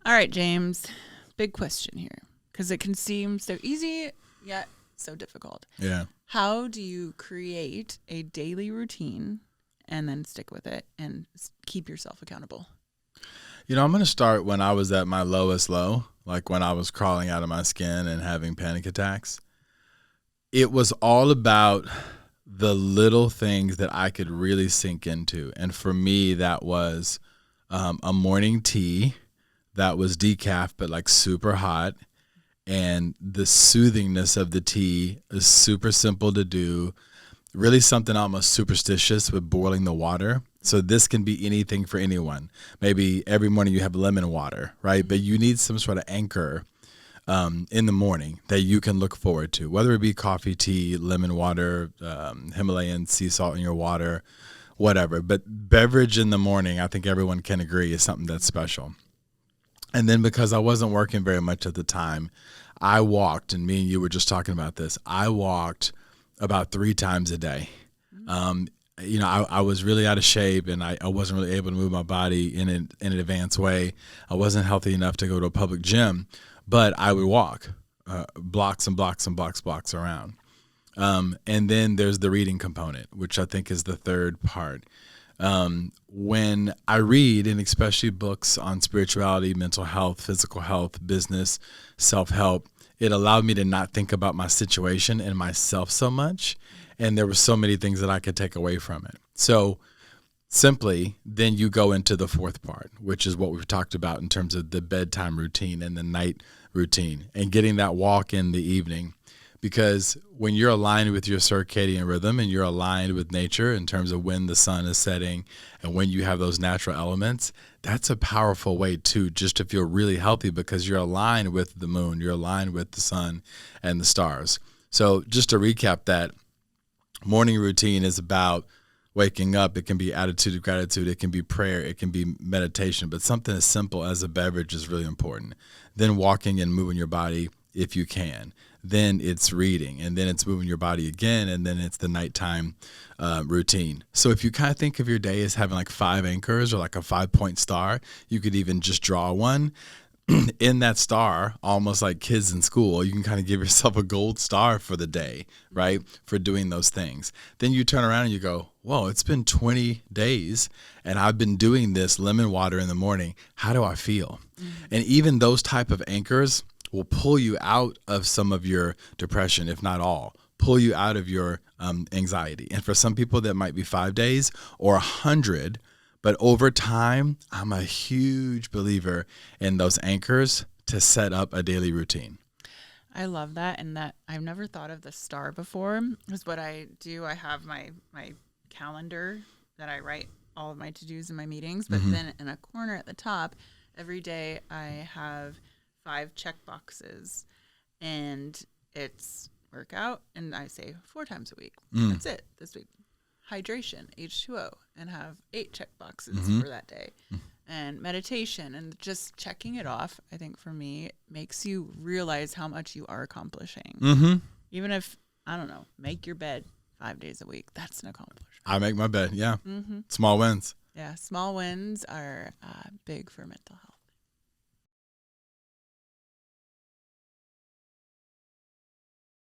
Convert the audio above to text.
All right, James. Big question here, because it can seem so easy yet so difficult. Yeah. How do you create a daily routine and then stick with it and keep yourself accountable? I'm going to start when I was at my lowest low, like when I was crawling out of my skin and having panic attacks. It was all about the little things that I could really sink into. And for me, that was a morning tea that was decaf, but like super hot. And the soothingness of the tea is super simple to do. Really something almost superstitious with boiling the water. So this can be anything for anyone. Maybe every morning you have lemon water, right? But you need some sort of anchor in the morning that you can look forward to, whether it be coffee, tea, lemon water, Himalayan sea salt in your water, whatever. But beverage in the morning, I think everyone can agree, is something that's special. And then because I wasn't working very much at the time, I walked, and me and you were just talking about this. I walked about 3 times a day. I was really out of shape, and I wasn't really able to move my body in an advanced way. I wasn't healthy enough to go to a public gym, but I would walk blocks and blocks and blocks around. And then there's the reading component, which I think is the third part. When I read, and especially books on spirituality, mental health, physical health, business, self-help, it allowed me to not think about my situation and myself so much. And there were so many things that I could take away from it. So simply, then you go into the fourth part, which is what we've talked about in terms of the bedtime routine and the night routine and getting that walk in the evening. Because when you're aligned with your circadian rhythm and you're aligned with nature in terms of when the sun is setting and when you have those natural elements, that's a powerful way too, just to feel really healthy because you're aligned with the moon, you're aligned with the sun and the stars. So just to recap that, morning routine is about waking up. It can be attitude of gratitude. It can be prayer. It can be meditation. But something as simple as a beverage is really important. Then walking and moving your body if you can. Then it's reading. And then it's moving your body again. And then it's the nighttime routine. So if you kind of think of your day as having like 5 anchors or like a 5-point star, you could even just draw one. In that star, almost like kids in school, you can kind of give yourself a gold star for the day, right? For doing those things. Then you turn around and you go, whoa, it's been 20 days and I've been doing this lemon water in the morning. How do I feel? Mm-hmm. And even those type of anchors will pull you out of some of your depression, if not all, pull you out of your anxiety. And for some people that might be 5 days or 100. But over time, I'm a huge believer in those anchors to set up a daily routine. I love that. And that I've never thought of the star before. Because what I do, I have my calendar that I write all of my to-dos and my meetings. But then in a corner at the top, every day I have 5 check boxes. And it's workout. And I say 4 times a week. That's it this week. Hydration, H2O, and have 8 check boxes for that day. And meditation and just checking it off, I think for me, makes you realize how much you are accomplishing. Even if, I don't know, make your bed 5 days a week. That's an accomplishment. I make my bed, yeah. Small wins. Yeah, small wins are big for mental health.